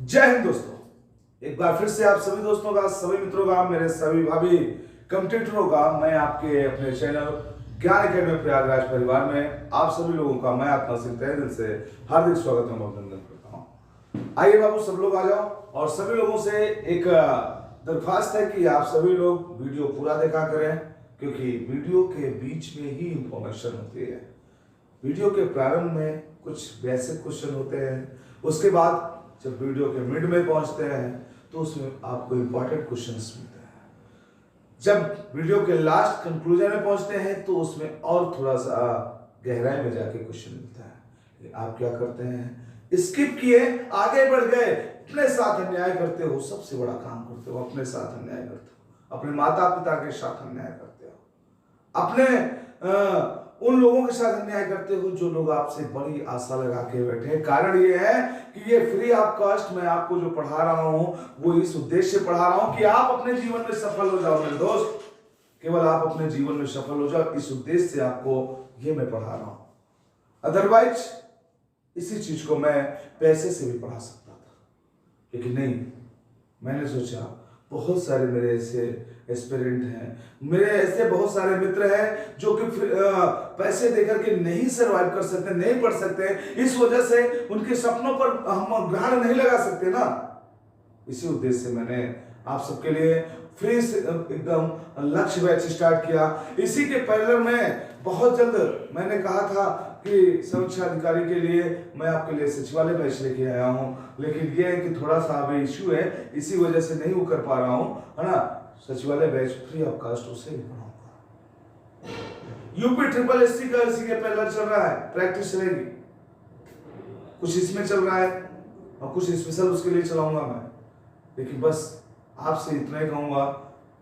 जय हिंद दोस्तों। एक बार फिर से आप सभी दोस्तों का, सभी मित्रों का, मेरे सभी भाभी कम्पिटिटरों का मैं आपके अपने चैनल ज्ञान अकेडमी प्रयागराज परिवार में आप सभी लोगों का मैं आत्मा से तहे दिल से हार्दिक स्वागत एवं अभिनंदन करता हूँ। आइए बाबू, सब लोग आ जाओ और सभी लोगों से एक दरख्वास्त है कि आप सभी लोग वीडियो पूरा देखा करें, क्योंकि वीडियो के बीच में ही इंफॉर्मेशन होती है। वीडियो के प्रारंभ में कुछ बेसिक क्वेश्चन होते हैं, उसके बाद जब वीडियो के मिड में पहुंचते हैं तो उसमें आपको इंपॉर्टेंट क्वेश्चंस मिलते हैं। जब वीडियो के लास्ट कंक्लूजन में पहुंचते हैं तो उसमें और थोड़ा सा गहराई में जाके क्वेश्चन मिलता है। आप क्या करते हैं? स्किप किए, आगे बढ़ गए, अपने साथ अन्याय करते हो। सबसे बड़ा काम करते हो, अपने साथ अन्याय करते हो, अपने माता पिता के साथ अन्याय करते हो, अपने उन लोगों के साथ अन्याय करते हो जो लोग आपसे बड़ी आशा लगा के बैठे हैं। कारण ये है कि ये फ्री ऑफ कॉस्ट मैं आपको जो पढ़ा रहा हूं वो इस उद्देश्य से पढ़ा रहा हूं कि आप अपने जीवन में सफल हो जाओ मेरे दोस्त। केवल आप अपने जीवन में सफल हो जाओ, इस उद्देश्य से आपको ये मैं पढ़ा रहा हूं। अदरवाइज इसी चीज को मैं पैसे से भी पढ़ा सकता था, लेकिन नहीं, मैंने सोचा बहुत सारे मेरे ऐसे एस्पिरेंट हैं, मेरे ऐसे बहुत सारे मित्र हैं जो कि पैसे देकर के नहीं सरवाइव कर सकते, नहीं पढ़ सकते, इस वजह से उनके सपनों पर हम ग्रहण नहीं लगा सकते ना। इसी उद्देश्य से मैंने आप सबके लिए फ्री एकदम लक्ष्य बैच स्टार्ट किया। इसी के पैरेलल में बहुत जल्द मैंने कहा था कि समीक्षा अधिकारी के लिए मैं आपके लिए सचिवालय बैच लेके आया हूं, लेकिन ये है कि थोड़ा सा अभी इश्यू है, इसी वजह से नहीं वो कर पा रहा हूं, है ना। सचिवालय बैच फ्री ऑफ कॉस्ट उसे भी पढ़ाऊंगा। यूपी ट्रिपल एससी का इसी के पैरेलल चल रहा है, प्रैक्टिस चलेगी, कुछ इसमें चल रहा है और कुछ स्पेशल उसके लिए चलाऊंगा मैं। लेकिन बस आपसे इतना ही कहूंगा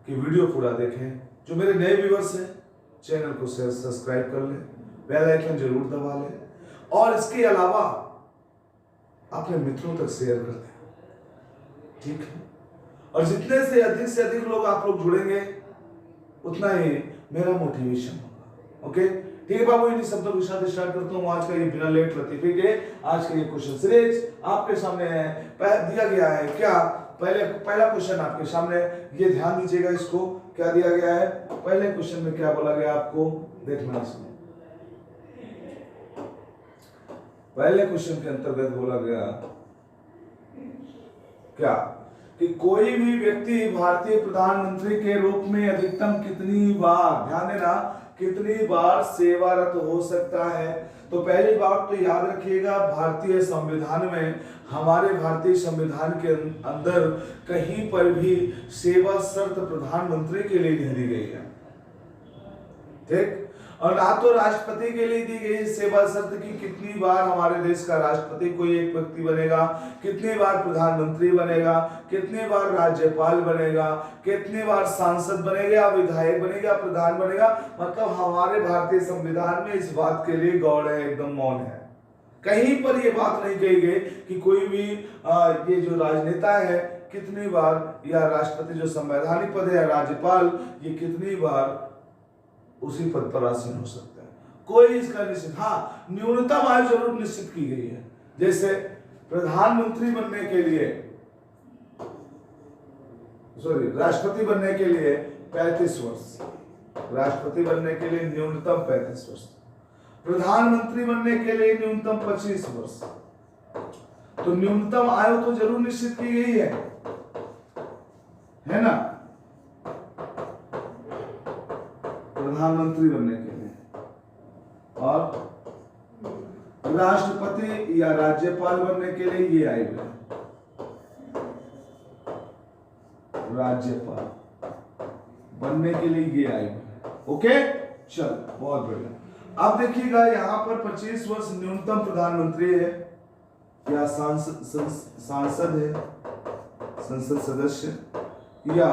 कि वीडियो पूरा देखें। जो मेरे नए व्यूअर्स हैं चैनल को सब्सक्राइब कर लें, बेल आइकन जरूर दबा लें और इसके अलावा अपने मित्रों तक शेयर कर दें, ठीक है। और जितने से अधिक लोग आप लोग जुड़ेंगे उतना ही मेरा मोटिवेशन होगा। ओके, ठीक है बाबू, इन्हीं शब्दों के साथ स्टार्ट करता हूँ आज का ये बिना लेट लतीफे के आज का ये क्वेश्चन सीरीज आपके सामने है। दिया गया है क्या? पहला क्वेश्चन आपके सामने, ये ध्यान दीजिएगा, इसको क्या दिया गया है। पहले क्वेश्चन में क्या बोला गया आपको देखना इसमें। पहले क्वेश्चन के अंतर्गत बोला गया क्या कि कोई भी व्यक्ति भारतीय प्रधानमंत्री के रूप में अधिकतम कितनी बार, ध्यान देना, कितनी बार सेवारत हो सकता है। तो पहली बात तो याद रखिएगा, भारतीय संविधान में, हमारे भारतीय संविधान के अंदर कहीं पर भी सेवा शर्त प्रधानमंत्री के लिए नहीं दी गई है, ठीक। और ना तो राष्ट्रपति के लिए दी गई सेवा शर्त की कितनी बार हमारे देश का राष्ट्रपति कोई एक व्यक्ति बनेगा, कितनी बार प्रधानमंत्री बनेगा, कितनी बार राज्यपाल बनेगा, कितनी बार सांसद बनेगा, विधायक बनेगा, प्रधान बनेगा। मतलब हमारे भारतीय संविधान में इस बात के लिए गौड़ है, एकदम मौन है। कहीं पर ये बात नहीं कही गई कि कोई भी ये जो राजनेता है कितनी बार, या राष्ट्रपति जो संवैधानिक पद है, राज्यपाल, ये कितनी बार उसी पद पर आसीन हो सकता है। कोई इसका निश्चित, हाँ, न्यूनतम आयु जरूर निश्चित की गई है। जैसे प्रधानमंत्री बनने के लिए, राष्ट्रपति बनने के लिए 35 वर्ष, राष्ट्रपति बनने के लिए न्यूनतम 35 वर्ष, प्रधानमंत्री बनने के लिए न्यूनतम 25 वर्ष। तो न्यूनतम आयु तो जरूर निश्चित की गई है ना, प्रधानमंत्री बनने के लिए। और राष्ट्रपति या राज्यपाल बनने के लिए ये आयु है, राज्यपाल बनने के लिए ये आयु है। ओके, चल, बहुत बढ़िया। अब देखिएगा यहाँ पर 25 वर्ष न्यूनतम प्रधानमंत्री है या सांसद है, संसद सदस्य, या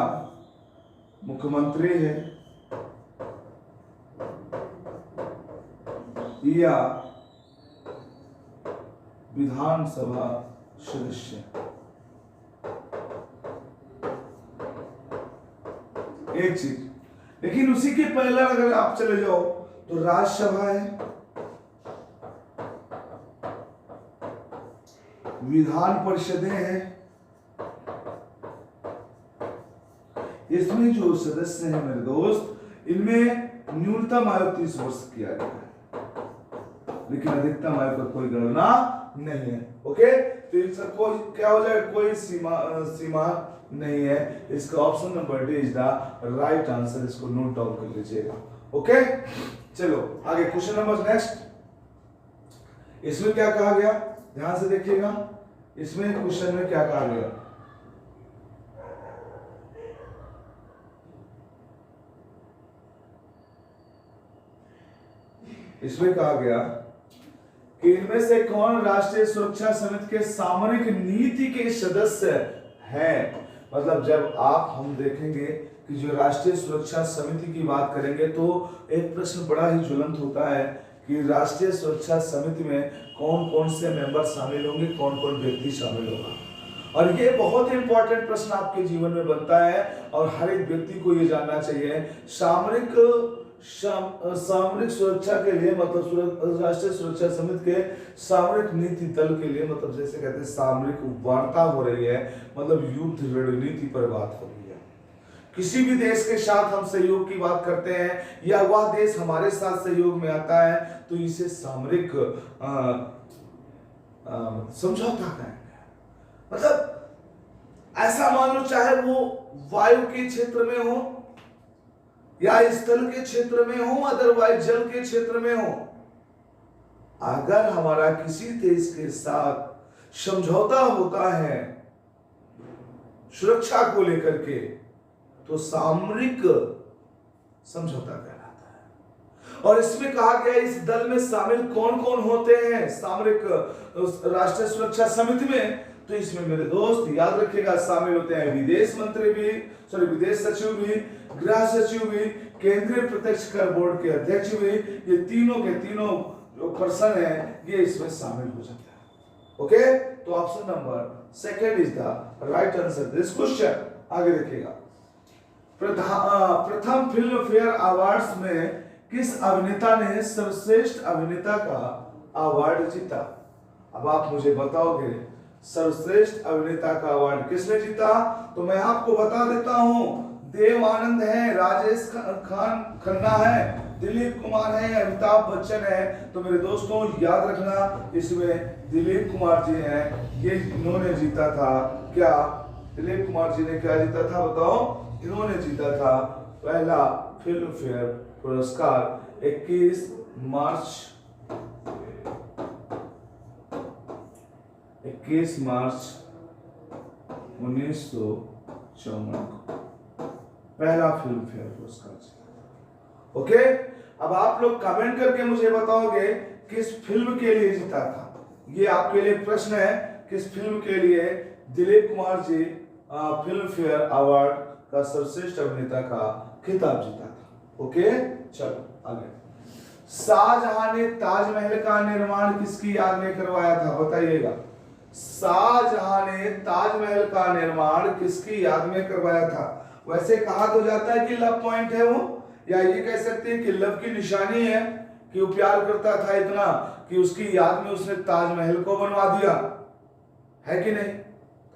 मुख्यमंत्री है, या विधानसभा सदस्य। एक चीज, लेकिन उसी के पहले अगर आप चले जाओ तो राज्यसभा है, विधान परिषदें हैं, इसमें जो सदस्य हैं मेरे दोस्त, इनमें न्यूनतम आयु 30 वर्ष किया गया है, लेकिन अधिकतम आयु पर कोई गणना नहीं है। ओके, तो इसका कोई क्या हो जाएगा, कोई सीमा नहीं है। इसका option number D is the right answer. इसको नोट डाउन कर लीजिएगा। ओके, चलो आगे क्वेश्चन नंबर नेक्स्ट। इसमें क्या कहा गया, ध्यान से देखिएगा। इसमें क्वेश्चन में क्या कहा गया, इसमें कहा गया कि इनमें से कौन राष्ट्रीय सुरक्षा समिति के सामरिक नीति के सदस्य हैं। मतलब जब हम देखेंगे कि जो राष्ट्रीय सुरक्षा समिति की बात करेंगे तो एक प्रश्न बड़ा ही ज्वलंत होता है कि राष्ट्रीय सुरक्षा समिति में कौन कौन से मेंबर शामिल होंगे, कौन कौन व्यक्ति शामिल होगा। और ये बहुत ही इंपॉर्टेंट प्रश्न आपके जीवन में बनता है और हर एक व्यक्ति को ये जानना चाहिए। सामरिक सुरक्षा के लिए मतलब राष्ट्रीय सुरक्षा समिति के सामरिक नीति दल के लिए, मतलब जैसे कहते हैं सामरिक वार्ता हो रही है, मतलब युद्ध रणनीति पर बात हो रही है। किसी भी देश के साथ हम सहयोग की बात करते हैं या वह देश हमारे साथ सहयोग में आता है तो इसे सामरिक समझौता कहेंगे। मतलब ऐसा मान लो, चाहे वो वायु के क्षेत्र में हो या स्थल के क्षेत्र में हो, अदरवाइज जल के क्षेत्र में हो, अगर हमारा किसी देश के साथ समझौता होता है सुरक्षा को लेकर के तो सामरिक समझौता कहलाता है। और इसमें कहा गया इस दल में शामिल कौन कौन होते हैं सामरिक राष्ट्रीय सुरक्षा समिति में। तो इसमें मेरे दोस्त याद रखिएगा शामिल होते हैं विदेश मंत्री भी, विदेश सचिव भी, गृह सचिव भी, केंद्रीय प्रत्यक्ष कर बोर्ड के अध्यक्ष भी। ये तीनों के तीनों जो पर्सन है ये इसमें शामिल हो जाते हैं। ओके, तो option number second is the right answer this question. आगे देखिएगा, प्रथम फिल्म फेयर अवार्ड्स में किस अभिनेता ने सर्वश्रेष्ठ अभिनेता का अवार्ड जीता। अब आप मुझे बताओगे सर्वश्रेष्ठ अभिनेता का अवार्ड किसने जीता, तो मैं आपको बता देता हूं, देव आनंद है, राजेश खन्ना है, दिलीप कुमार है, अमिताभ बच्चन है। तो मेरे दोस्तों याद रखना, इसमें दिलीप कुमार जी हैं, ये इन्होंने जीता था। क्या दिलीप कुमार जी ने क्या जीता था, बताओ। इन्होंने जीता था पहला फिल्म फेयर पुरस्कार 21 मार्च 1954 को पहला फिल्म फेयर पुरस्कार। ओके, अब आप लोग कमेंट करके मुझे बताओगे किस फिल्म के लिए जीता था। ये आपके लिए प्रश्न है, किस फिल्म के लिए Dilip Kumar ji film fair award का सर्वश्रेष्ठ अभिनेता का खिताब जीता था। ओके, चलो आगे। शाहजहां ने ताजमहल का निर्माण किसकी याद में करवाया था, बताइएगा। शाहजहां ने ताजमहल का निर्माण किसकी याद में करवाया था। वैसे कहा तो जाता है कि लव पॉइंट है वो, या ये कह सकते हैं कि लव की निशानी है कि वो प्यार करता था इतना कि उसकी याद में उसने ताजमहल को बनवा दिया, है कि नहीं।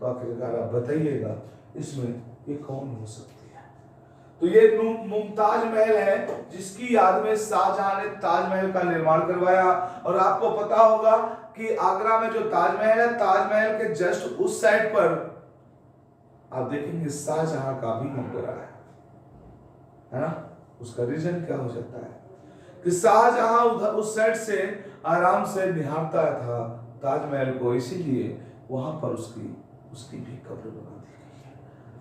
तो आखिरकार आप बताइएगा इसमें ये कौन हो सकती है। तो ये मुमताज महल है जिसकी याद में शाहजहां ने ताजमहल का निर्माण करवाया। और आपको पता होगा कि आगरा में जो ताजमहल है, ताजमहल के जस्ट उस साइड पर आप देखेंगे शाहजहां का भी मकबरा है ना। उसका रीजन क्या हो सकता है कि शाहजहां उधर उस साइड से आराम से निहारता था ताजमहल को, इसीलिए वहां पर उसकी भी कब्र बना दी गई है।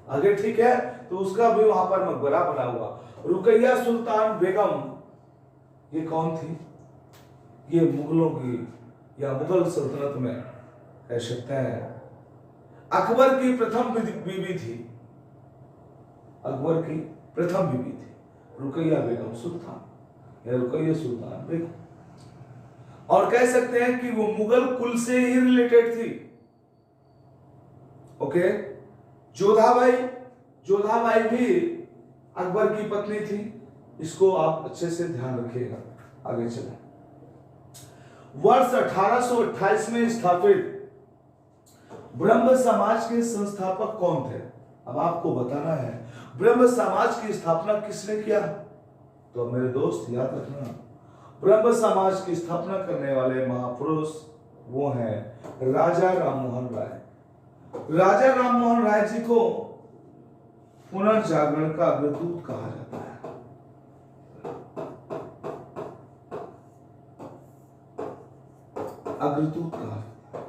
आगे ठीक है, तो उसका भी वहां पर मकबरा बना हुआ। रुकैया सुल्तान बेगम ये कौन थी, ये मुगलों की या मुगल सल्तनत में कह सकते हैं अकबर की प्रथम बीवी थी। अकबर की प्रथम बीवी थी रुकैया बेगम सुल्तान या रुकैया सुल्तान बेगम। और कह सकते हैं कि वो मुगल कुल से ही रिलेटेड थी। ओके, जोधाबाई भी अकबर की पत्नी थी। इसको आप अच्छे से ध्यान रखिएगा। आगे चलें। वर्ष 1828 में स्थापित ब्रह्म समाज के संस्थापक कौन थे। अब आपको बताना है ब्रह्म समाज की स्थापना किसने किया? तो मेरे दोस्त याद रखना, ब्रह्म समाज की स्थापना करने वाले महापुरुष वो हैं राजा राममोहन राय। राजा राममोहन राय जी को पुनर्जागरण का अग्रदूत कहा जाता है। अग्रदूत कहा जाता है,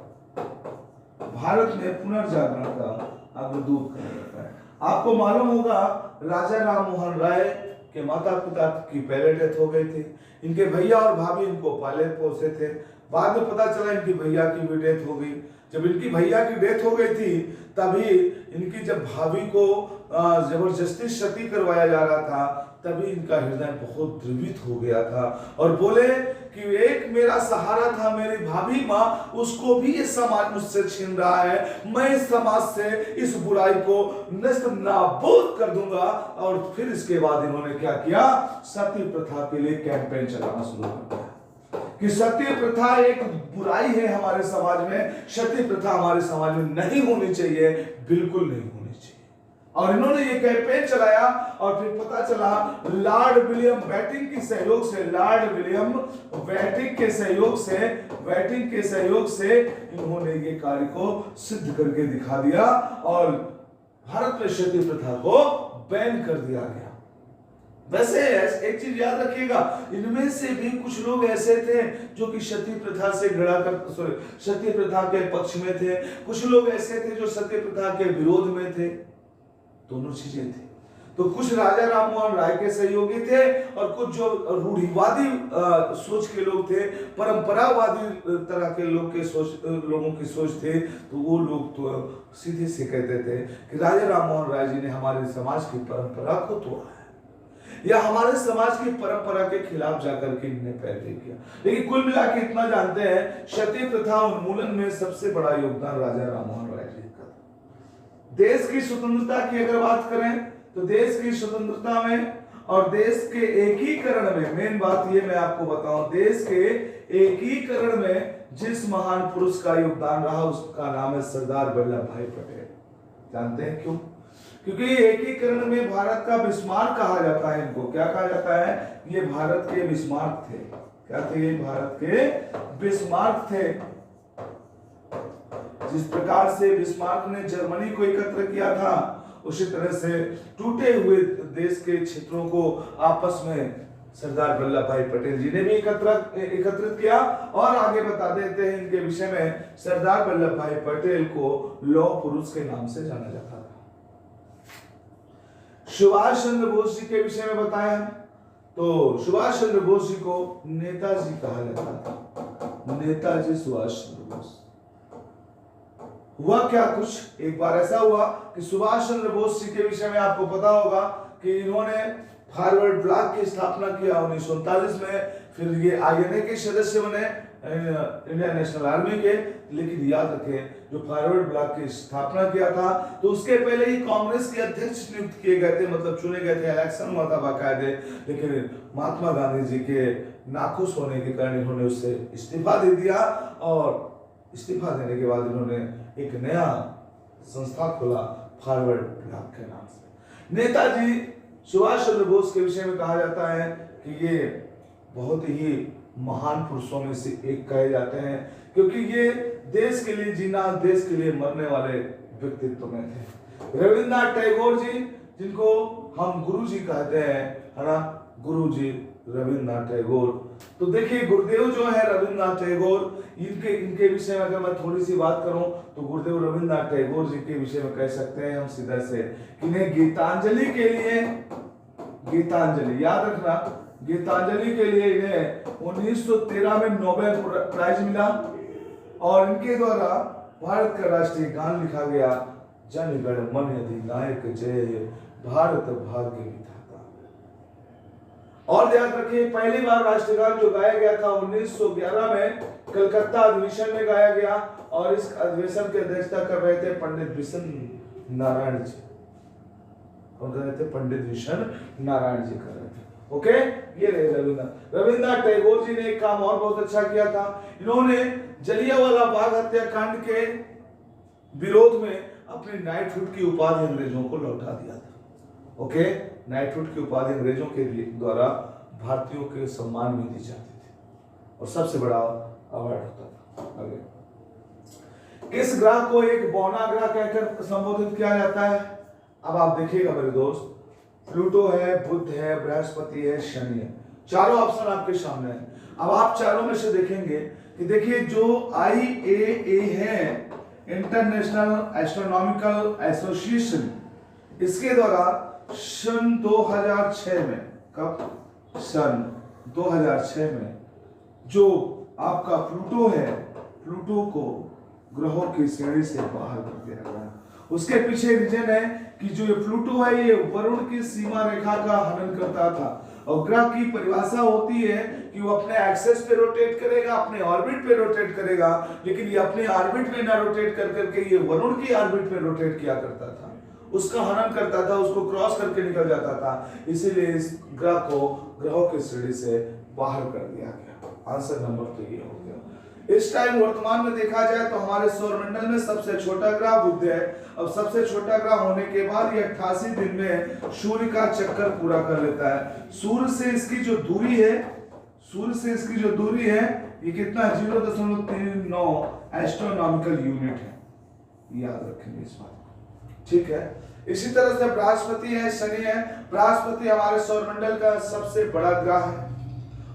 भारत में पुनर्जागरण का अग्रदूत कहा जाता है। आपको मालूम होगा राजा राममोहन राय के माता पिता की पहले डेथ हो गई थी। इनके भैया और भाभी इनको पाले पोसे थे। बाद में पता चला इनकी भैया की भी डेथ हो गई। जब इनकी भैया की डेथ हो गई थी तभी इनकी जब भाभी को जबरदस्ती सती करवाया जा रहा था, तभी इनका हृदय बहुत द्रवित हो गया था और बोले कि एक मेरा सहारा था मेरी भाभी माँ, उसको भी ये समाज मुझसे छीन रहा है। मैं इस समाज से इस बुराई को नष्ट नाबूद कर दूंगा। और फिर इसके बाद इन्होंने क्या किया? सती प्रथा के लिए कैंपेन चलाना शुरू कर दिया कि सती प्रथा एक बुराई है हमारे समाज में, सती प्रथा हमारे समाज में नहीं होनी चाहिए, बिल्कुल नहीं होनी चाहिए। और इन्होंने ये कैंपेन चलाया और फिर पता चला लॉर्ड विलियम बेंटिंक के सहयोग से, लॉर्ड विलियम बेंटिंक के सहयोग से इन्होंने ये कार्य को सिद्ध करके दिखा दिया और भारत में सती प्रथा को बैन कर दिया गया। वैसे एक चीज याद रखिएगा, इनमें से भी कुछ लोग ऐसे थे जो कि सती प्रथा से सती प्रथा के पक्ष में थे, कुछ लोग ऐसे थे जो सती प्रथा के विरोध में थे। दोनों चीजें थी। तो कुछ राजा राममोहन राय के सहयोगी थे और कुछ जो रूढ़िवादी सोच के लोग थे, परंपरावादी तरह के लोगों की सोच थे, तो वो लोग तो सीधे से कहते थे कि राजा राममोहन राय जी ने हमारे समाज की परंपरा को तोड़ा है या हमारे समाज की परंपरा के खिलाफ जाकर के इन्हें पैरवी किया। लेकिन कुल मिला के इतना जानते हैं, सती प्रथा उन्मूलन में सबसे बड़ा योगदान राजा राममोहन राय जी का। देश की स्वतंत्रता की अगर बात करें तो देश की स्वतंत्रता में और देश के एकीकरण में, मेन बात ये मैं आपको बताऊं, देश के एकीकरण में जिस महान पुरुष का योगदान रहा उसका नाम है सरदार वल्लभ भाई पटेल। जानते हैं क्यों? क्योंकि एकीकरण में भारत का बिस्मार्क कहा जाता है। इनको क्या कहा जाता है? ये भारत के बिस्मार्क थे। क्या थे? ये भारत के बिस्मार्क थे। जिस प्रकार से बिस्मार्क ने जर्मनी को एकत्र किया था, उसी तरह से टूटे हुए देश के क्षेत्रों को आपस में सरदार वल्लभ भाई पटेल जी ने भी एकत्रित किया। और आगे बता देते हैं इनके विषय में, सरदार वल्लभ भाई पटेल को लौह पुरुष के नाम से जाना जाता था। सुभाष चंद्र बोस जी के विषय में बताया तो सुभाष चंद्र बोस जी को नेताजी कहा जाता था। नेताजी सुभाष चंद्र बोस। हुआ क्या, कुछ एक बार ऐसा हुआ कि सुभाष चंद्र बोस जी के विषय में आपको पता होगा कि इन्होंने फॉरवर्ड ब्लॉक की स्थापना किया 1939 में। फिर ये आईएनए के सदस्य बने, इंडियन नेशनल आर्मी के। लेकिन याद रखें, जो फॉरवर्ड ब्लॉक की स्थापना किया था तो उसके पहले ही कांग्रेस के अध्यक्ष नियुक्त किए गए थे, मतलब चुने गए थे, इलेक्शन हुआ था बाकायदे। लेकिन महात्मा गांधी जी के नाखुश होने के कारण इन्होंने उससे इस्तीफा दे दिया और इस्तीफा देने के बाद इन्होंने एक नया संस्था खोला फॉरवर्ड ब्लॉक के नाम से। नेताजी सुभाष चंद्र बोस के विषय में कहा जाता है कि ये बहुत ही महान पुरुषों में से एक कहे जाते हैं, क्योंकि ये देश के लिए जीना, देश के लिए मरने वाले व्यक्तित्व में थे। रविंद्रनाथ टैगोर जी, जिनको हम गुरु जी कहते हैं, है ना, गुरु जी रविंद्रनाथ टैगोर। तो देखिए गुरुदेव जो है रविंद्रनाथ टैगोर, इनके विषय में अगर मैं थोड़ी सी बात करूं तो गुरुदेव रविंद्रनाथ टैगोर जी के विषय में कह सकते हैं हम सीधा से, इन्हें गीतांजलि के लिए, गीतांजलि याद रखना, गीतांजलि के लिए इन्हें 1913 में नोबेल प्राइज मिला और इनके द्वारा भारत का राष्ट्रीय गान लिखा गया, जन गण मन अधिनायक जय, भारत भाग्य विधाता। और ध्यान रखिए, पहली बार राष्ट्रीय गान जो गाया गया था 1911 में कलकत्ता अधिवेशन में गाया गया और इस अधिवेशन की अध्यक्षता कर रहे थे पंडित विशन नारायण जी। कौन कर रहे थे? पंडित विशन नारायण जी कर रहे थे। ओके, ये रहे रविंद्रनाथ टैगोर जी ने एक काम और बहुत अच्छा किया था। इन्होंने जलियांवाला बाग हत्याकांड के विरोध में अपनी नाइटहुड की उपाधि अंग्रेजों को लौटा दिया था। ओके, नाइटहुड की उपाधि अंग्रेजों के द्वारा भारतीयों के सम्मान में दी जाती थी और सबसे बड़ा अवार्ड होता था। आगे, इस ग्रह को एक बौना ग्रह कहकर संबोधित किया जाता है। अब आप देखिएगा मेरे दोस्त, प्लूटो है, बुध है, बृहस्पति है, शनि है, चारों ऑप्शन आपके सामने है। अब आप चारों में से देखेंगे कि देखिए जो IAA है, इंटरनेशनल एस्ट्रोनॉमिकल एसोसिएशन, इसके द्वारा सन 2006 में, कब, सन 2006 में जो आपका प्लूटो है, प्लूटो को ग्रहों की श्रेणी से बाहर कर दिया गया। उसके पीछे रीजन है कि जो ये प्लूटो है ये वरुण की सीमा रेखा का हनन करता था और ग्रह की परिभाषा होती है कि वो अपने एक्सेस पे रोटेट करेगा, अपने ऑर्बिट पे रोटेट करेगा, लेकिन ये अपने ऑर्बिट में ना रोटेट कर करके ये वरुण की ऑर्बिट में रोटेट किया करता था, उसका हनन करता था, उसको क्रॉस करके निकल जाता था। इसीलिए इस ग्रह को ग्रहों की श्रेणी से बाहर कर दिया गया। आंसर नंबर तो ये हो गया। इस टाइम वर्तमान में देखा जाए तो हमारे सौरमंडल में सबसे छोटा ग्रह बुध है। अब सबसे छोटा ग्रह होने के बाद ये 88 दिन में सूर्य का चक्कर पूरा कर लेता है। सूर्य से इसकी जो दूरी है, सूर्य से इसकी जो दूरी है ये कितना, 0.39 एस्ट्रोनॉमिकल यूनिट है, याद रखेंगे इस बात को, ठीक है। इसी तरह से बृहस्पति है, शनि है। बृहस्पति हमारे सौरमंडल का सबसे बड़ा ग्रह है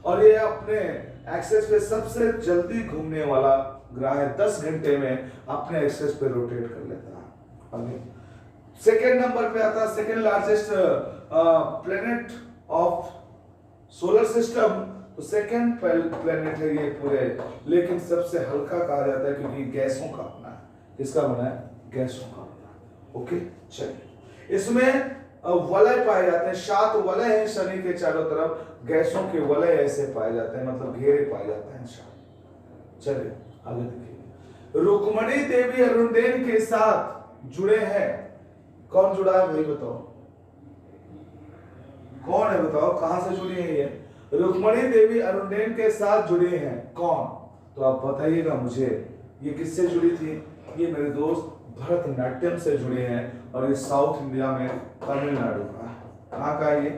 और ये अपने एक्सेस पे सबसे जल्दी घूमने वाला ग्रह है। 10 घंटे में अपने एक्सेस पे रोटेट कर लेता है। अगले सेकेंड नंबर पे आता है second largest planet of solar system, तो सेकेंड प्लेनेट है ये पूरे, लेकिन सबसे हल्का कहा जाता है क्योंकि गैसों का बना है। किसका बना है? गैसों का बना है। ओके, चलिए, इसमें वलय पाए जाते हैं, 7 वलय हैं शनि के चारों तरफ, गैसों के वलय ऐसे पाए जाते हैं, मतलब घेरे पाए जाते हैं। चलिए आगे देखिए, रुक्मणी देवी अरुणदेव के साथ जुड़े हैं। कौन जुड़ा है भाई बताओ, कौन है बताओ, कहां से जुड़ी है ये? रुक्मणी देवी अरुणदेव के साथ जुड़े हैं कौन? तो आप बताइएगा मुझे, ये किससे जुड़ी थी? ये मेरे दोस्त भरतनाट्यम से जुड़े हैं और ये साउथ इंडिया में तमिलनाडु का, कहाँ का? ये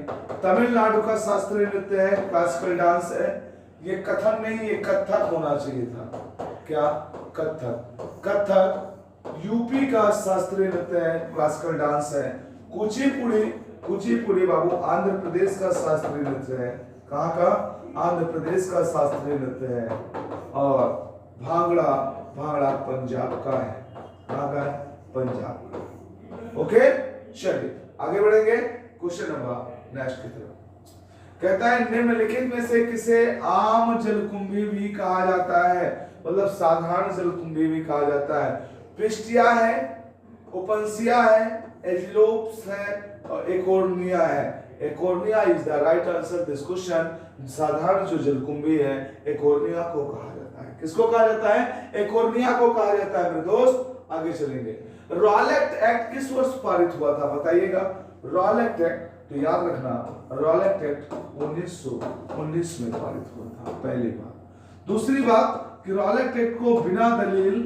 तमिलनाडु का शास्त्रीय नृत्य है, क्लासिकल डांस है। ये कथक नहीं, ये कथक होना चाहिए था। क्या? कथक। कथक यूपी का शास्त्रीय नृत्य है, क्लासिकल डांस है। कुचिपुड़ी, कुचिपुड़ी बाबू आंध्र प्रदेश का शास्त्रीय नृत्य है। कहाँ का? आंध्र प्रदेश का शास्त्रीय नृत्य है। और भांगड़ा, भांगड़ा पंजाब का है। कहाँ का है? पंजाब का। ओके, चलिए आगे बढ़ेंगे क्वेश्चन नंबर नेक्स्ट की तरफ। कहता है निम्नलिखित में से किसे आम जलकुंभी भी कहा जाता है? मतलब साधारण जलकुंभी भी कहा जाता है। पिस्टिया है, ओपनसिया है, एजिलोप्स है और एकोर्निया है। Eichhornia is the right answer this question. साधारण जो जलकुंभी है एकोर्निया को कहा जाता है। किसको कहा जाता है? एकोर्निया को कहा जाता है मेरे दोस्त। आगे चलेंगे। रॉलेट एक्ट किस वर्ष पारित हुआ था बताइएगा? रॉलेट एक्ट, तो याद रखना, रॉलेट एक्ट 1919 में पारित हुआ था, पहली बात। दूसरी बात कि रॉलेट एक्ट को बिना दलील,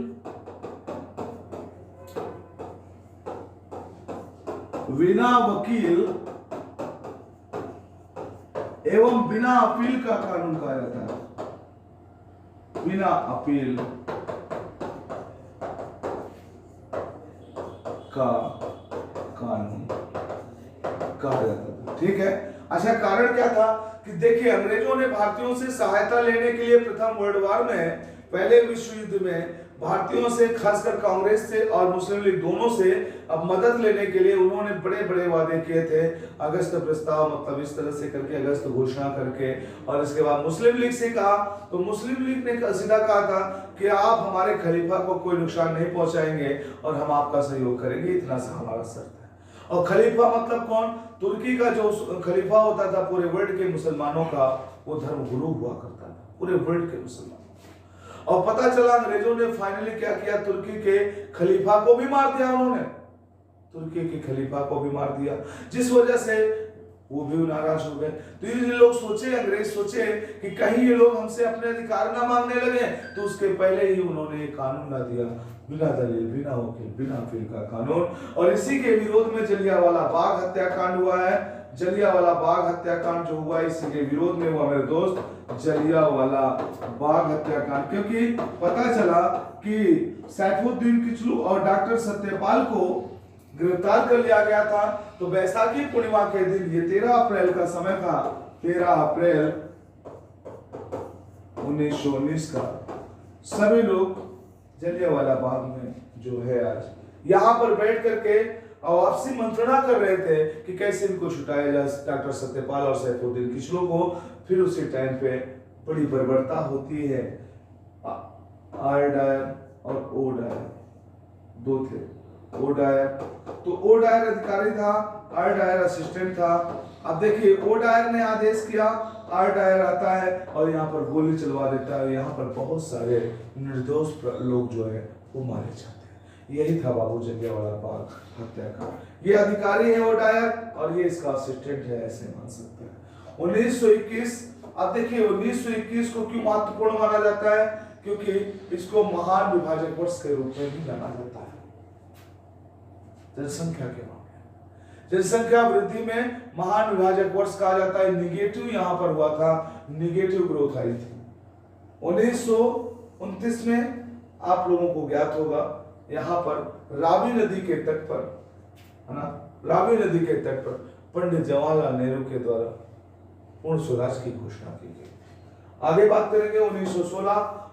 बिना वकील एवं बिना अपील का कानून कहा जाता है। बिना अपील का कानून कहा जाता था। ठीक है, अच्छा कारण क्या था कि देखिए अंग्रेजों ने भारतीयों से सहायता लेने के लिए प्रथम वर्ल्ड वॉर में, पहले विश्व युद्ध में भारतीयों से, खासकर कांग्रेस से और मुस्लिम लीग दोनों से अब मदद लेने के लिए उन्होंने बड़े बड़े वादे किए थे। अगस्त प्रस्ताव, मतलब इस तरह से करके अगस्त घोषणा करके, और इसके बाद मुस्लिम लीग से कहा, तो मुस्लिम लीग ने सीधा कहा था कि आप हमारे खलीफा को कोई नुकसान नहीं पहुंचाएंगे और हम आपका सहयोग करेंगे, इतना सा हमारा शर्त है। और खलीफा मतलब कौन? तुर्की का जो खलीफा होता था पूरे वर्ल्ड के मुसलमानों का, वो धर्म गुरु हुआ करता था पूरे वर्ल्ड के मुसलमान। और पता चला अंग्रेजों ने फाइनली क्या किया, तुर्की के खलीफा को भी मार दिया। उन्होंने तुर्की के खलीफा को भी मार दिया, जिस वजह से वो भी नाराज हो गए। तो ये लोग सोचे, अंग्रेज सोचे कि कहीं ये लोग हमसे अपने अधिकार ना मांगने लगे, तो उसके पहले ही उन्होंने एक कानून ला दिया, बिना दलील, बिना वकील, बिना अपील का कानून। और इसी के विरोध में जलियांवाला बाग हत्याकांड हुआ है। जलियांवाला बाग हत्याकांड जो हुआ, इसी के विरोध में हुआ मेरे दोस्त, जलियांवाला बाग हत्याकांड। क्योंकि पता चला कि सैफुद्दीन किचलू और डॉक्टर सत्यपाल को गिरफ्तार कर लिया गया था। तो बैसाखी पूर्णिमा के दिन, ये 13 अप्रैल का समय था, 13 अप्रैल 1919 का, सभी लोग जलियांवाला बाग में जो है आज यहाँ पर बैठ करके आपसी मंत्रणा कर रहे थे कि कैसे इनको छुटाया जाए, डॉक्टर सत्यपाल और सैफुद्दीन किचलू को। फिर उसी टाइम पे बड़ी बर्बरता होती है। आर डायर और ओ डायर दो थे। ओ डायर, तो ओ डायर अधिकारी था, आर डायर असिस्टेंट था। अब देखिए, ओ डायर ने आदेश किया, आर डायर आता है और यहाँ पर गोली चलवा देता है। यहाँ पर बहुत सारे निर्दोष लोग जो है वो मारे जाते हैं। यही था बाबू जलियांवाला बाग हत्याकांड। ये अधिकारी है ओ डायर और ये इसका असिस्टेंट है, ऐसे मान सकते हैं। 1921, अब देखिए 1921 को क्यों महत्वपूर्ण माना जाता है? क्योंकि इसको महान विभाजक वर्ष के रूप में भी जाना जाता है। जनसंख्या के मामले, जनसंख्या वृद्धि में महान विभाजक वर्ष कहा जाता है। निगेटिव यहाँ पर हुआ था, निगेटिव ग्रोथ आई थी 1929 में। आप लोगों को ज्ञात होगा, यहाँ पर रावी नदी के तट पर, है ना, रावी नदी के तट पर पंडित जवाहरलाल नेहरू के द्वारा पूर्ण स्वराज की घोषणा की गई। आगे बात करेंगे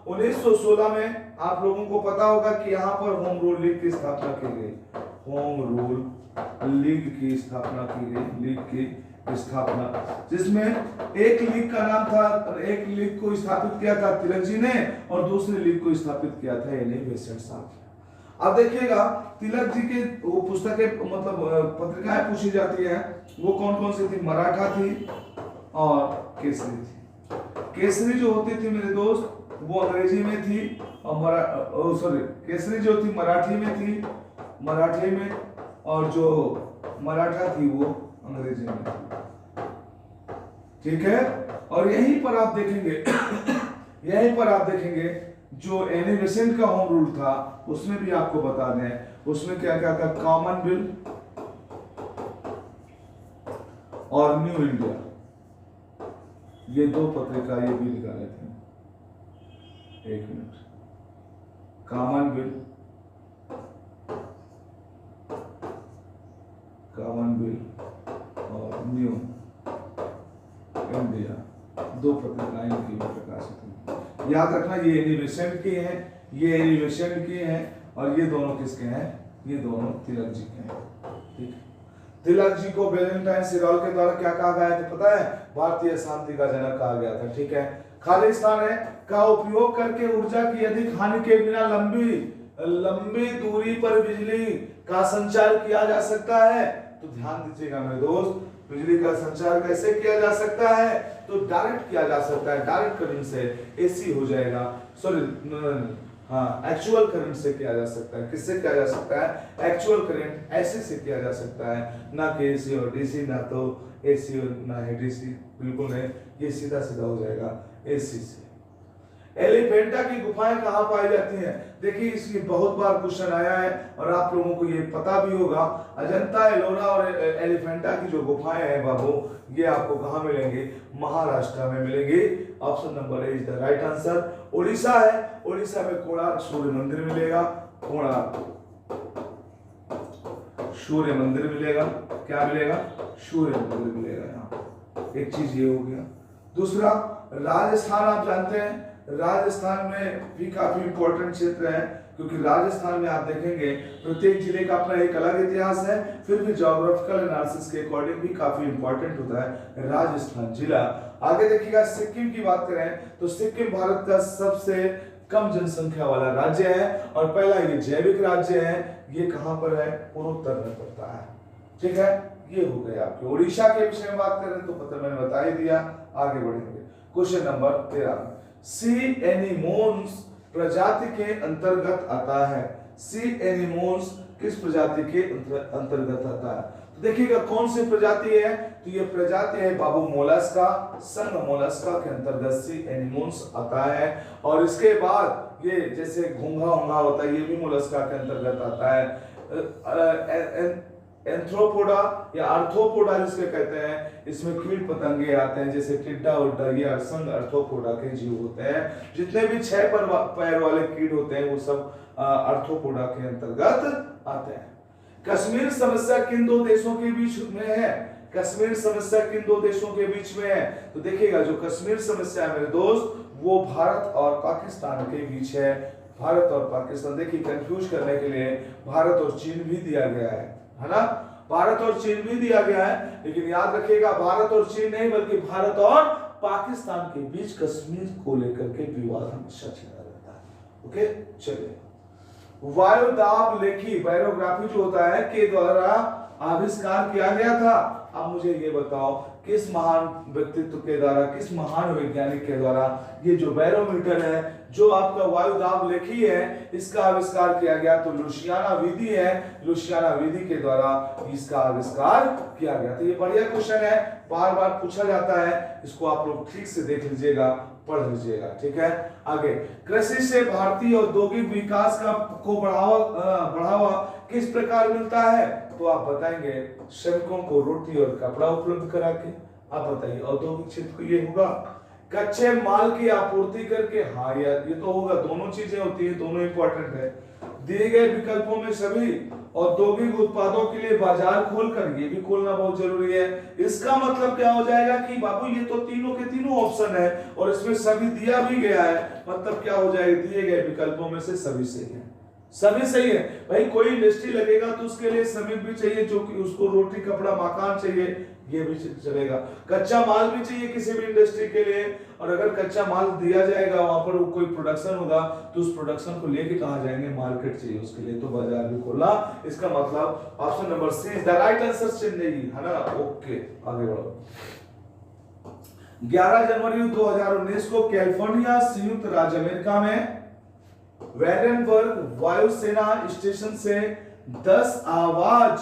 1916 में आप लोगों को पता होगा कि यहाँ पर होम रूल लीग की स्थापना की गई। होम रूल लीग की स्थापना की गई, लीग की स्थापना, जिसमें एक लीग का नाम था, एक लीग को स्थापित किया था तिलक जी ने और दूसरी लीग को स्थापित किया था एनी बेसेंट साहब। अब देखिएगा, तिलक जी के वो पुस्तकें, मतलब पत्रिकाएं पूछी जाती हैं, वो कौन कौन सी थी? मराठा थी और केसरी थी। केसरी जो होती थी मेरे दोस्त, वो अंग्रेजी में थी और केसरी जो थी मराठी में थी, मराठी में, और जो मराठा थी वो अंग्रेजी में थी। ठीक है। और यहीं पर आप देखेंगे यहीं पर आप देखेंगे जो एनी बेसेंट का होम रूल था, उसमें भी आपको बता दें, उसमें क्या क्या था? कॉमन बिल और न्यू इंडिया, ये दो पत्रिका ये भी निकाले थे। एक minute, common bill, common bill और न्यू इंडिया, दो पत्रिकाएं इनकी प्रकाशित हुई। याद रखना, ये एनी बेसेंट की हैं, ये एनी बेसेंट की हैं और ये दोनों किसके हैं? ये दोनों तिलक जी के हैं। ठीक है। तिलक जी को वैलेंटाइन सिरॉल के द्वारा क्या कहा गया है? तो पता है, भारतीय शांति का जनक कहा गया था। ठीक है। खालिस्तान है का उपयोग करके ऊर्जा की अधिक हानि के बिना लंबी दूरी पर बिजली का संचार किया जा सकता है। तो ध्यान दीजिएगा मेरे दोस्त, बिजली का संचार कैसे किया जा सकता है? तो डायरेक्ट किया जा सकता है, डायरेक्ट करंट से एसी हो जाएगा, सॉरी हाँ, एक्चुअल करंट से किया जा सकता है। किससे किया जा सकता है? एक्चुअल करंट ऐसे से किया जा सकता है, ना कि एसी और डीसी, ना तो एसी और ना है डीसी, बिल्कुल नहीं, ये सीधा सीधा हो जाएगा एसी से। एलिफेंटा की गुफाएं कहाँ पाई जाती हैं? देखिए, इसकी बहुत बार क्वेश्चन आया है और आप लोगों को ये पता भी होगा। अजंता, एलोरा और एलिफेंटा की जो गुफाएं हैं बाबू, ये आपको कहाँ मिलेंगी? महाराष्ट्र में मिलेंगी। Option number A is the right answer. Orissa है, उड़ीसा में कोणार्क सूर्य मंदिर मिलेगा, कोणार्क सूर्य मंदिर मिलेगा। क्या मिलेगा? सूर्य मंदिर मिलेगा। यहाँ एक चीज ये हो गया। दूसरा, राजस्थान आप जानते हैं, राजस्थान में भी काफी इंपॉर्टेंट क्षेत्र है, क्योंकि राजस्थान में आप देखेंगे प्रत्येक जिले का अपना एक अलग इतिहास है, फिर भी ज्योग्राफिकल एनालिसिस के अकॉर्डिंग भी काफी इंपॉर्टेंट होता है राजस्थान जिला। आगे देखिएगा, सिक्किम की बात करें तो सिक्किम भारत का सबसे कम जनसंख्या वाला राज्य है और पहला ये जैविक राज्य है। ये कहां पर है? पूर्वोत्तर में पड़ता है। ठीक है, ये हो गया आपके। उड़ीसा के विषय में बात करें तो पता मैंने बता ही दिया। आगे बढ़ेंगे, क्वेश्चन नंबर 13। सी एनीमोन्स प्रजाति के अंतर्गत आता है। सी एनिमोन्स किस प्रजाति के अंतर्गत आता है? तो देखिएगा कौन सी प्रजाति है, तो ये प्रजाति है बाबू मोलस्का, संघ मोलस्का के अंतर्गत सी एनिमोन्स आता है। और इसके बाद ये जैसे घोंघा होता है, ये भी मोलस्का के अंतर्गत आता है। एंथ्रोपोडा या आर्थ्रोपोडा जिसके कहते हैं, इसमें कीट पतंगे आते हैं, जैसे टिड्डा और ये संघ आर्थ्रोपोडा के जीव होते हैं। जितने भी 6 पैर वाले कीट होते हैं वो सब आर्थ्रोपोडा के अंतर्गत आते हैं। कश्मीर समस्या किन दो देशों के बीच में है? कश्मीर समस्या किन दो देशों के बीच में है? तो देखिएगा जो कश्मीर समस्या है मेरे दोस्त, वो भारत और पाकिस्तान के बीच है। भारत और पाकिस्तान, देखिए कंफ्यूज करने के लिए भारत और चीन भी दिया गया है ना, भारत और चीन भी दिया गया है, लेकिन याद रखिएगा भारत और चीन नहीं बल्कि भारत और पाकिस्तान के बीच कश्मीर को लेकर के विवाद हमेशा चला रहता है। ओके, चलिए। वायु दाब लेखी बैरोग्राफी जो होता है के द्वारा आविष्कार किया गया था। अब मुझे ये बताओ किस महान व्यक्तित्व के द्वारा, किस महान वैज्ञानिक के द्वारा ये जो बैरोमीटर है, जो आपका वायु दाब लेखी है, इसका आविष्कार किया गया? तो लुसियाना विधि है, लुसियाना विधि के द्वारा इसका आविष्कार किया गया। तो ये बढ़िया क्वेश्चन है, बार बार पूछा जाता है, इसको आप लोग ठीक से देख लीजिएगा, पढ़ लीजिएगा, ठीक है। आगे, कृषि से भारतीय औद्योगिक विकास को बढ़ावा किस प्रकार मिलता है? तो आप बताएंगे श्रमिकों को रोटी और कपड़ा उपलब्ध करा के। आप बताइए औद्योगिक क्षेत्र को ये होगा। कच्चे माल की आपूर्ति करके, हाँ यार ये तो होगा, दोनों चीजें होती है, दोनों इंपॉर्टेंट है। दिए गए विकल्पों में सभी औद्योगिक उत्पादों के लिए बाजार खोलकर, ये भी खोलना बहुत जरूरी है। इसका मतलब क्या हो जाएगा कि बाबू ये तो तीनों के तीनों ऑप्शन है और इसमें सभी दिया भी गया है, मतलब क्या हो जाएगा, दिए गए विकल्पों में से सभी सही है, सभी सही है। भाई कोई इंडस्ट्री लगेगा तो उसके लिए श्रमिक भी चाहिए, जो कि उसको रोटी कपड़ा मकान चाहिए, ये भी चलेगा। कच्चा माल भी चाहिए किसी भी इंडस्ट्री के लिए, और अगर कच्चा माल दिया जाएगा वहां पर कोई प्रोडक्शन होगा तो उस प्रोडक्शन को लेके कहां जाएंगे, मार्केट चाहिए उसके लिए, तो बाजार भी खोलना। इसका मतलब option number c is the right answer, Chennai, है ना। ओके, आगे बढ़ो। 11 जनवरी 2019 को कैलिफोर्निया संयुक्त राज्य अमेरिका में वेडेनबर्ग वायुसेना स्टेशन से 10 आवाज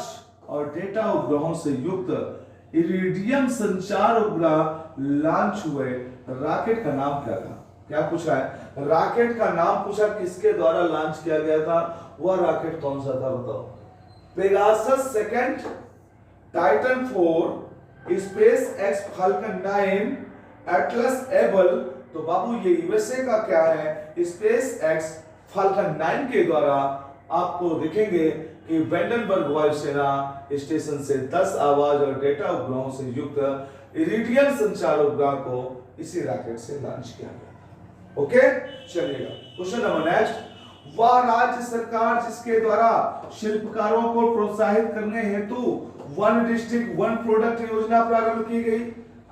और डेटा उपग्रहों से युक्त इरिडियम संचार उपग्रह लॉन्च हुए। रॉकेट का नाम क्या था? क्या पूछा है? रॉकेट का नाम पूछा, किसके द्वारा लॉन्च किया गया था, वह रॉकेट कौन सा था बताओ? Pegasus second, Titan 4, space x falcon 9, Atlas able. तो बाबू ये यूएसए का क्या है, स्पेस एक्स फाल्कन 9 के द्वारा आपको देखेंगे कि वेंडनबर्ग वायुसेना स्टेशन से 10 आवाज और डेटा उपग्रहों से युक्त इरिडियम संचार उपग्रह को इसी रॉकेट से लॉन्च किया गया। ओके, चलिएगा क्वेश्चन नंबर नेक्स्ट। वह राज्य सरकार जिसके द्वारा शिल्पकारों को प्रोत्साहित करने हेतु वन डिस्ट्रिक्ट वन प्रोडक्ट योजना प्रारंभ की गई।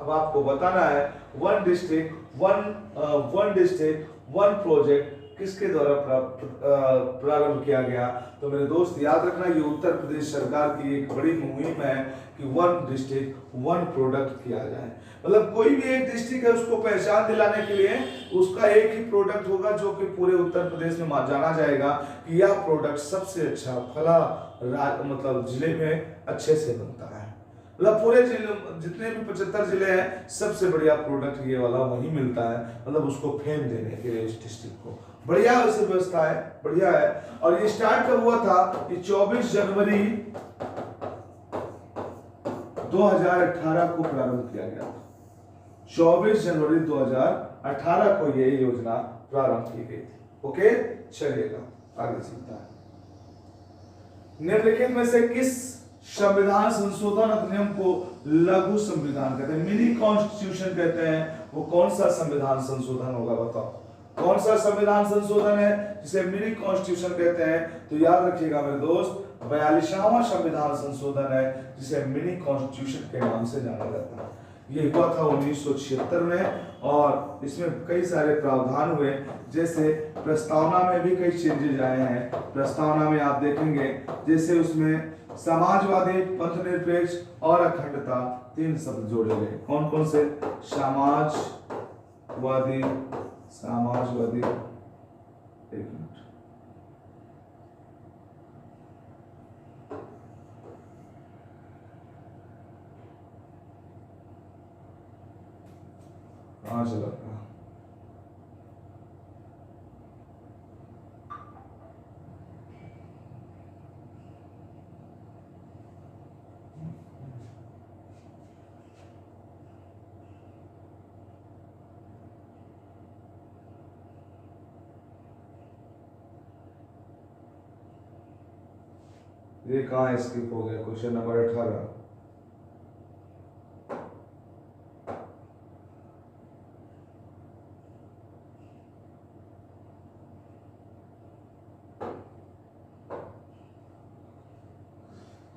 अब आपको बताना है वन डिस्ट्रिक्ट वन प्रोजेक्ट किसके द्वारा प्रारंभ किया गया। तो मेरे दोस्त याद रखना, ये उत्तर प्रदेश सरकार की एक बड़ी मुहिम है कि वन डिस्ट्रिक्ट वन प्रोडक्ट किया जाए। मतलब कोई भी एक डिस्ट्रिक्ट है उसको पहचान दिलाने के लिए उसका एक ही प्रोडक्ट होगा जो कि पूरे उत्तर प्रदेश में जाना जाएगा कि यह प्रोडक्ट सबसे अच्छा फला मतलब जिले में अच्छे से बनता है। मतलब पूरे जिले जितने भी 75 जिले हैं सबसे बढ़िया प्रोडक्ट ये वाला वही मिलता है, मतलब उसको फेम देने के लिए इस डिस्ट्रिक्ट को। बढ़िया वैसे व्यवस्था है, बढ़िया है। और ये स्टार्ट कब हुआ था? ये 24 जनवरी 2018 को प्रारंभ किया गया था। 24 जनवरी 2018 को ये योजना प्रारंभ की गई थी। ओके, चलिएगा आगे चलता है। निम्नलिखित में से किस संविधान संशोधन अधिनियम को लघु संविधान कहते हैं, मिनी कॉन्स्टिट्यूशन कहते हैं? वो कौन सा संविधान संशोधन होगा बताओ? कौन सा संविधान संशोधन है जिसे मिनी कॉन्स्टिट्यूशन कहते हैं? तो याद रखिएगा मेरे दोस्त, 42वां संविधान संशोधन है जिसे मिनी कॉन्स्टिट्यूशन के नाम से जाना जाता है। ये हुआ था 1976 में और इसमें कई सारे प्रावधान हुए, जैसे प्रस्तावना में भी कई चेंजेस आए हैं। प्रस्तावना में आप देखेंगे जैसे उसमें समाजवादी, पंथनिरपेक्ष और अखंडता 3 शब्द जोड़े गए। कौन कौन से? समाजवादी, एक मिनट, कहाँ चला गया? ये कहाँ स्किप हो गया? Question number 18।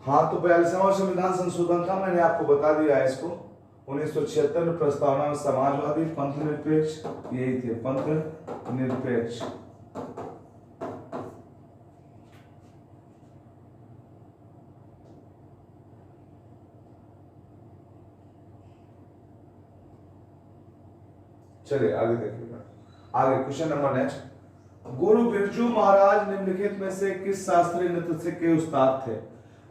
हाँ, तो 42वां संविधान संशोधन था, मैंने आपको बता दिया है इसको। 1976 में प्रस्तावना में समाजवादी, पंथ निरपेक्ष, यही थे पंथ निरपेक्ष। चलिए आगे देखिएगा। आगे क्वेश्चन नंबर नेक्स्ट। गुरु बिरजू महाराज निम्नलिखित में से किस शास्त्रीय नृत्य से के उस्ताद थे?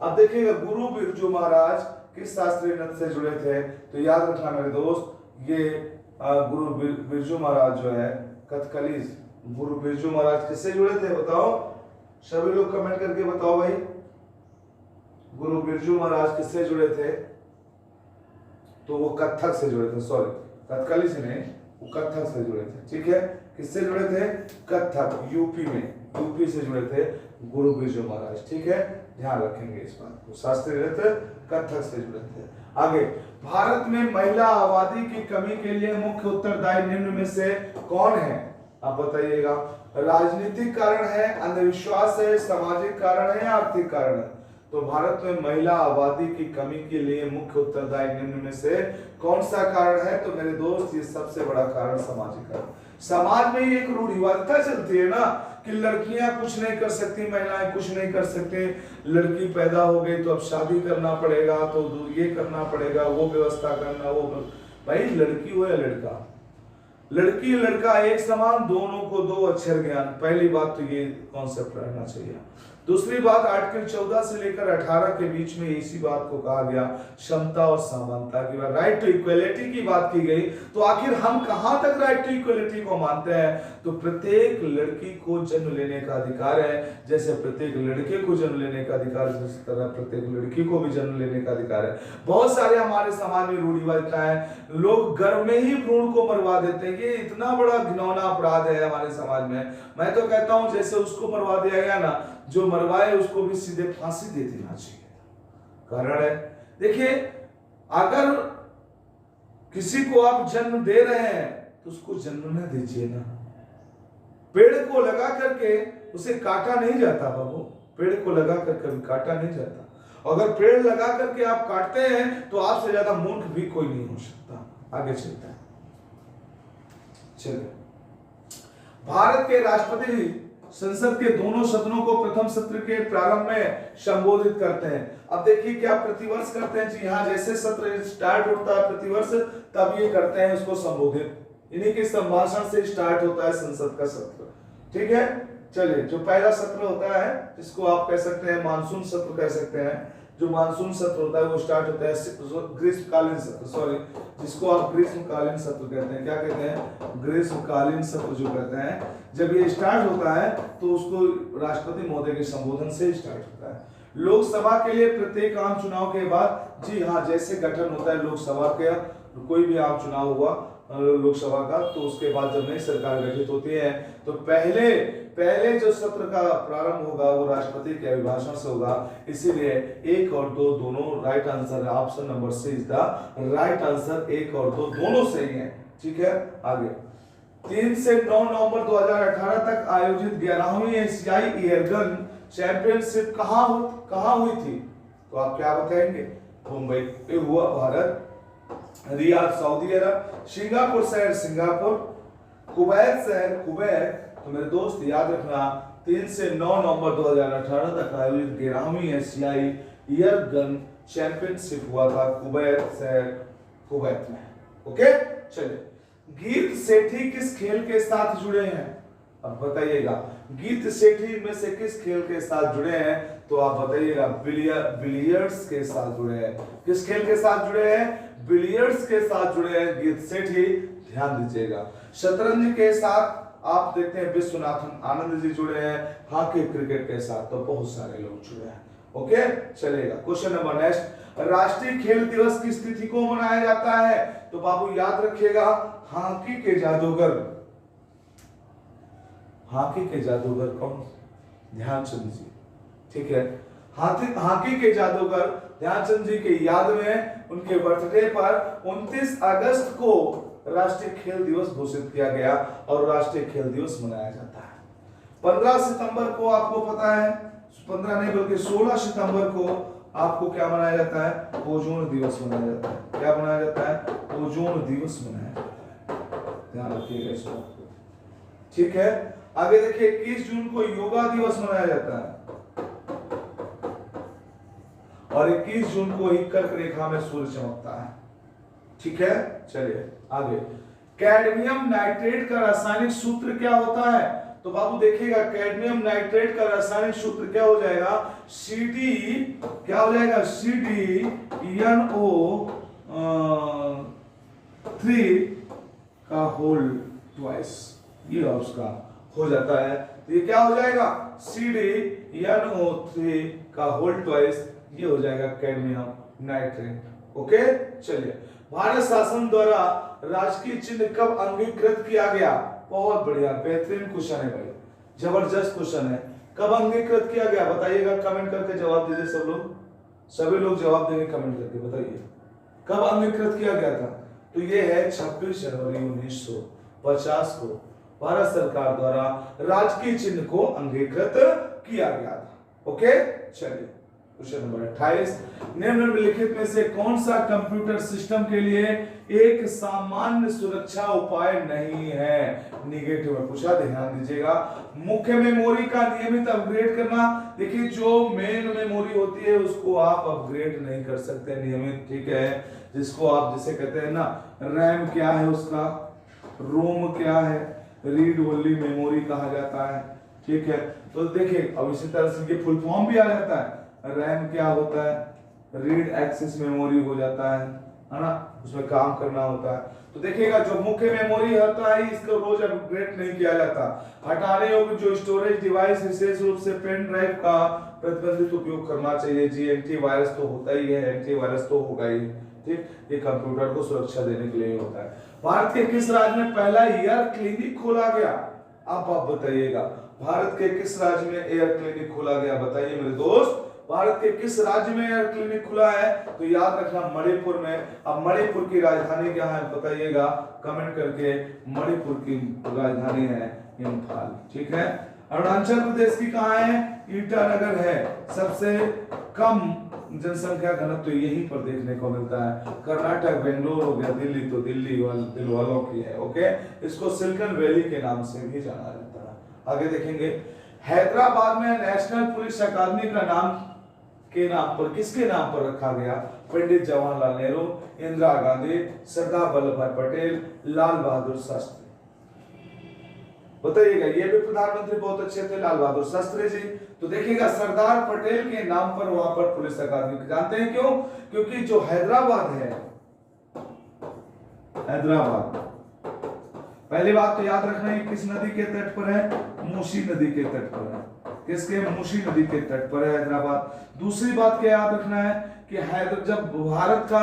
अब देखिएगा, गुरु बिरजू महाराज किस शास्त्रीय नृत्य से जुड़े थे? तो याद रखना मेरे दोस्त, ये गुरु बिरजू महाराज जो है कथकली। गुरु बिरजू महाराज किससे जुड़े थे बताओ? सभी लोग कमेंट करके बताओ भाई। गुरु बिरजू महाराज किससे जुड़े थे? तो वो कथक से जुड़े थे, सॉरी कथकली से नहीं, वो कथक से जुड़े थे। ठीक है, किससे जुड़े थे? कथक, यूपी में, यूपी से जुड़े थे गुरु बिरजू महाराज। ठीक है, ध्यान रखेंगे इस बात को। शास्त्रीय नृत्य कथक से जुड़े थे। आगे, भारत में महिला आबादी की कमी के लिए मुख्य उत्तरदायी निम्न में से कौन है? आप बताइएगा। राजनीतिक कारण है, अंधविश्वास है, सामाजिक कारण है, आर्थिक कारण है? तो भारत में महिला आबादी की कमी के लिए मुख्य उत्तरदायी निम्न में से कौन सा कारण है? तो मेरे दोस्त, ये सबसे बड़ा कारण सामाजिक कारण। समाज में एक रूढ़िवादिता चलती है ना कि लड़कियां कुछ नहीं कर सकती, महिलाएं कुछ नहीं कर सकते, लड़की पैदा हो गई तो अब शादी करना पड़ेगा, तो ये करना पड़ेगा, वो व्यवस्था करना, वो भाई लड़की हो या लड़का, लड़की लड़का एक समान, दोनों को दो अक्षर ज्ञान। पहली बात तो ये कॉन्सेप्ट रहना चाहिए। दूसरी बात, आर्टिकल 14 से लेकर 18 के बीच में इसी बात को कहा गया, क्षमता और समानता की बात, राइट टू इक्वलिटी की बात की गई। तो आखिर हम कहां तक राइट टू इक्वलिटी को मानते हैं? तो प्रत्येक लड़की को जन्म लेने का अधिकार है, जैसे प्रत्येक लड़के को जन्म लेने का अधिकार है, इसी तरह प्रत्येक लड़की को भी जन्म लेने का अधिकार है। बहुत सारे हमारे समाज में रूढ़िवादिता है, लोग गर्भ में ही भ्रूण को मरवा देते हैं। ये इतना बड़ा घिनौना अपराध है हमारे समाज में। मैं तो कहता हूं जैसे उसको मरवा दिया गया ना, जो मरवाए उसको भी सीधे फांसी दे देना चाहिए। कारण है, देखिए, अगर किसी को आप जन्म दे रहे हैं तो उसको जन्म न दीजिए ना। पेड़ को लगा करके उसे काटा नहीं जाता बाबू, पेड़ को लगा कर कभी काटा नहीं जाता। अगर पेड़ लगा करके आप काटते हैं तो आपसे ज्यादा मूर्ख भी कोई नहीं हो सकता। आगे चलते हैं। चलिए, भारत के राष्ट्रपति संसद के दोनों सदनों को प्रथम सत्र के प्रारंभ में संबोधित करते हैं। अब देखिए क्या प्रतिवर्ष करते हैं जी हाँ, जैसे सत्र स्टार्ट होता है प्रतिवर्ष, तब ये करते हैं उसको संबोधित। इन्हीं के संभाषण से स्टार्ट होता है संसद का सत्र। ठीक है, चलिए, जो पहला सत्र होता है जिसको आप कह सकते हैं मानसून सत्र कह सकते हैं, जो मानसून सत्र होता है वो स्टार्ट होता है ग्रीष्मकालीन सत्र, सॉरी, जिसको आप ग्रीष्मकालीन सत्र कहते हैं। क्या कहते हैं? ग्रीष्मकालीन सत्र जो कहते हैं। जब ये स्टार्ट होता है तो उसको राष्ट्रपति महोदय के संबोधन से स्टार्ट होता है। लोकसभा के लिए प्रत्येक आम चुनाव के बाद, जी हाँ, जैसे गठन होता है लोकसभा का, कोई भी आम चुनाव हुआ लोकसभा का, तो उसके बाद जब नई सरकार गठित होती है तो पहले जो सत्र का प्रारंभ होगा वो राष्ट्रपति के अभिभाषण से होगा। इसीलिए 1 और 2 दोनों राइट आंसर है। Option number c is the right answer. 1 और 2 दोनों सही हैं। ठीक है, आगे। 3 से 9 नवंबर 2018 तक आयोजित 11वीं एशियाई एयरगन चैंपियनशिप कहां हुई थी? तो आप क्या बताएंगे? मुंबई में हुआ, भारत, रियाद सऊदी अरब, सिंगापुर शहर सिंगापुर, कुवैत शहर कुवैत। तो मेरे दोस्त याद रखना, 3 से 9 नवंबर 2018 तक आयोजित 11वीं एशियाई एयर गन चैंपियनशिप हुआ था कुवैत शहर कुवैत में। ओके, चलिए। गीत सेठी किस खेल के साथ जुड़े हैं? अब बताइएगा, गीत सेठी में से किस खेल के साथ जुड़े हैं? तो आप बताइएगा, बिलियर्ड्स के साथ जुड़े हैं। किस खेल के साथ जुड़े हैं? बिलियर्ड्स के साथ जुड़े हैं गीत सेठी। ध्यान दीजिएगा। शतरंज के साथ आप देखते हैं विश्वनाथन आनंद जी जुड़े हैं, हॉकी क्रिकेट के साथ तो बहुत सारे लोग जुड़े हैं। ओके चलेगा। क्वेश्चन नंबर नेक्स्ट, राष्ट्रीय खेल दिवस किस तिथि को मनाया जाता है? तो बाबू याद रखिएगा, हॉकी के जादूगर, हॉकी के जादूगर कौन? ध्यानचंद जी। ठीक है, हॉकी के जादूगर ध्यानचंद जी की याद में उनके बर्थडे पर 29 अगस्त को राष्ट्रीय खेल दिवस घोषित किया गया और राष्ट्रीय खेल दिवस मनाया जाता है। 15 सितंबर को आपको पता है, 15 नहीं बल्कि 16 सितंबर को आपको क्या मनाया जाता है? ओजोन दिवस मनाया जाता है। क्या मनाया जाता है? ओजोन दिवस मनाया जाता है। ध्यान रखिएगा इसको। ठीक है, आगे देखिए 21 जून को योगा दिवस मनाया जाता है और 21 जून को ही कर्क रेखा में सूर्य चमकता है। ठीक है, चलिए आगे। कैडमियम नाइट्रेट का रासायनिक सूत्र क्या होता है? तो बाबू देखिएगा, कैडमियम नाइट्रेट का रासायनिक सूत्र क्या हो जाएगा? CD क्या हो जाएगा? CdNO3 का होल ट्वाइस, ये उसका हो जाता है। तो ये क्या हो जाएगा? CdNO3 का होल ट्वाइस, ये हो जाएगा कैडमियम नाइट्रेट। ओके चलिए। भारत शासन द्वारा राजकीय चिन्ह कब अंगीकृत किया गया? बहुत बढ़िया, बेहतरीन क्वेश्चन है भाई, जबरदस्त क्वेश्चन है। कब अंगीकृत किया गया बताइएगा, कमेंट करके जवाब दीजिए। सब लोग, सभी लोग जवाब देंगे कमेंट करके, बताइए कब अंगीकृत किया गया था? तो ये है 26 जनवरी 1950 को भारत सरकार द्वारा राजकीय चिन्ह को अंगीकृत किया गया था। ओके चलिए। क्वेश्चन नंबर 28, निम्नलिखित में से कौन सा कंप्यूटर सिस्टम के लिए एक सामान्य सुरक्षा उपाय नहीं है? निगेटिव में पूछा, ध्यान दीजिएगा। मुख्य मेमोरी का नियमित अपग्रेड करना। देखिए जो मेन मेमोरी होती है उसको आप अपग्रेड नहीं कर सकते नियमित, ठीक है, जिसको आप जिसे कहते हैं ना, रैम क्या है उसका, रोम क्या है, रीड ओनली मेमोरी कहा जाता है। ठीक है, तो देखिए अब इसी तरह से ये फुल फॉर्म भी आ जाता है। रैम क्या होता है? रीड एक्सेस मेमोरी हो जाता है ना, उसमें काम करना होता है। तो देखिएगा जो मुख्य मेमोरी होता है इसको रोज अपग्रेड नहीं किया जाता। हटाने योग्य जो स्टोरेज डिवाइस विशेष रूप से पेन ड्राइव का प्रतिबंधित उपयोग करना चाहिए। जी एंटीवायरस तो होता ही है, एंटीवायरस तो होगा ही। ठीक, ये कंप्यूटर को सुरक्षा देने के लिए होता है। भारत के किस राज्य में पहला एयर क्लिनिक खोला गया? आप बताइएगा, भारत के किस राज्य में एयर क्लिनिक खोला गया? बताइए मेरे दोस्त, भारत के किस राज्य में एयर क्लिनिक खुला है? तो याद रखना मणिपुर में। अब मणिपुर की राजधानी क्या है बताइएगा कमेंट करके। मणिपुर की राजधानी है इम्फाल। ठीक है, अरुणाचल प्रदेश की कहाँ है? ईटानगर है। सबसे कम जनसंख्या घनत्व तो यहीं पर देखने को मिलता है। कर्नाटक बेंगलोर हो गया, दिल्ली तो दिल्ली दिल वालों की है। ओके, इसको सिलिकॉन वैली के नाम से भी जाना जाता है। आगे देखेंगे, हैदराबाद में नेशनल पुलिस अकादमी का नाम के नाम पर किसके नाम पर रखा गया? पंडित जवाहरलाल नेहरू, इंदिरा गांधी, सरदार वल्लभ भाई पटेल, लाल बहादुर शास्त्री। बताइएगा, ये भी प्रधानमंत्री बहुत अच्छे थे, लाल बहादुर शास्त्री जी। तो देखिएगा सरदार पटेल के नाम पर वहां पर पुलिस अकादमी। जानते हैं क्यों? क्योंकि जो हैदराबाद है, हैदराबाद पहली बात तो याद रखना है किस नदी के तट पर है? मूसी नदी के तट पर है। किसके? मूसी नदी के तट पर है हैदराबाद। दूसरी बात क्या याद रखना है कि जब भारत का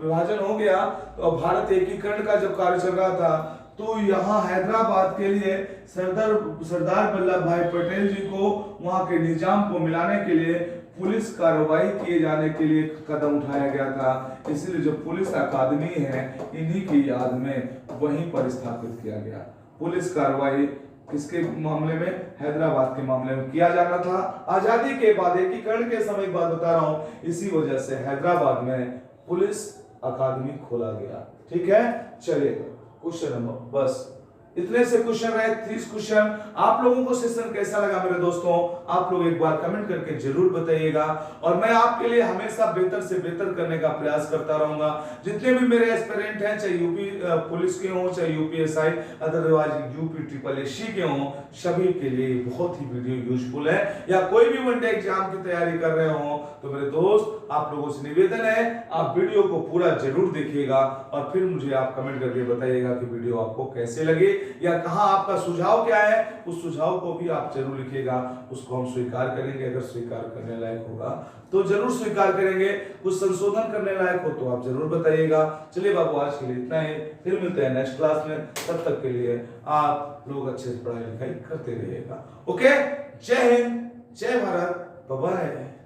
विभाजन हो गया तो भारत एकीकरण का जब कार्य चल रहा था तो यहाँ हैदराबाद के लिए सरदार वल्लभ भाई पटेल जी को वहां के निजाम को मिलाने के लिए पुलिस कार्रवाई किए जाने के लिए कदम उठाया गया था। इसलिए जो पुलिस अकादमी है इन्हीं की याद में वहीं पर स्थापित किया गया। पुलिस कार्रवाई किसके मामले में? हैदराबाद के मामले में किया जाना था। आजादी के बाद, एकीकरण के समय की बात बता रहा हूं, इसी वजह से हैदराबाद में पुलिस अकादमी खोला गया। ठीक है, चलिए क्वेश्चन नंबर बस इतने से क्वेश्चन रहे, 30 क्वेश्चन। आप लोगों को सेशन कैसा लगा मेरे दोस्तों, आप लोग एक बार कमेंट करके जरूर बताइएगा। और मैं आपके लिए हमेशा बेहतर से बेहतर करने का प्रयास करता रहूंगा। जितने भी मेरे एस्पिरेंट हैं, चाहे यूपी पुलिस के हों, चाहे UPSI, otherwise UP triple SC के हों, सभी के लिए बहुत ही वीडियो यूजफुल है। या कोई भी वनडे एग्जाम की तैयारी कर रहे हो तो मेरे दोस्त आप लोगों से निवेदन है, आप वीडियो को पूरा जरूर देखिएगा और फिर मुझे आप कमेंट करके बताइएगा कि वीडियो आपको कैसे लगे या कहां आपका सुझाव क्या है। उस सुझाव को भी आप जरूर लिखिएगा, उसको हम स्वीकार करेंगे। अगर स्वीकार करने लायक होगा तो जरूर स्वीकार करेंगे, कुछ संशोधन करने लायक हो तो आप जरूर बताइएगा। चलिए बाबू, आज के लिए इतना ही, फिर मिलते हैं नेक्स्ट क्लास में। तब तक के लिए आप लोग अच्छे से पढ़ाई लिखाई करते रहिएगा। ओके, जय हिंद, जय भारत, बाय बाय।